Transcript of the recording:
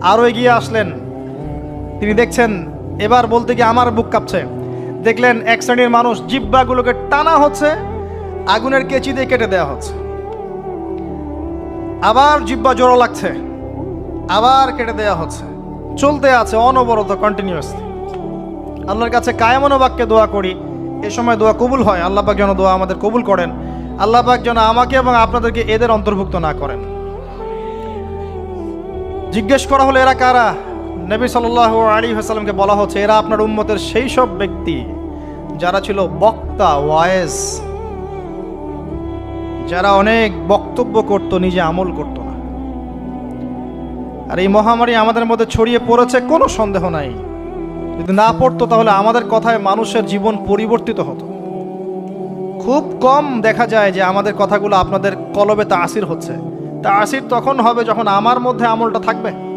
আরো এগিয়ে আসলেন, তিনি দেখছেন এবার বলতে গিয়ে আমার বুক কাঁপছে। দেখলেন এক শ্রেণীর মানুষ জিহ্বাগুলোকে টানা হচ্ছে, আগুনের কেচি দিয়ে কেটে দেওয়া হচ্ছে। আবার জিহ্বা জোড়ো লাগছে, আবার কেটে দেওয়া হচ্ছে, চলতে আছে অনবরত, কন্টিনিউয়াসলি। আল্লাহর কাছে কায়মনো বাক্যে দোয়া করি, এ সময় দোয়া কবুল হয়। আল্লাহ পাক যেন দোয়া আমাদের কবুল করেন। আল্লাহ পাক যেন আমাকে এবং আপনাদেরকে এদের অন্তর্ভুক্ত না করেন। জিজ্ঞেস করা হলো এরা কারা? নবী সাল্লাল্লাহু আলাইহি ওয়াসাল্লামকে বলা হচ্ছে এরা আপনার উম্মতের সেই সব ব্যক্তি যারা ছিল বক্তা, ওয়ায়েজ, যারা অনেক বক্তব্য করত, নিজে আমল করত না। আর এই মহামারী আমাদের মধ্যে ছড়িয়ে পড়েছে, কোনো সন্দেহ নাই। যদি না পড়তো তাহলে আমাদের কথায় মানুষের জীবন পরিবর্তিত হতো। খুব কম দেখা যায় যে আমাদের কথাগুলো আপনাদের কলবে তাসির হচ্ছে। তাসির তখন হবে যখন আমার মধ্যে আমলটা থাকবে।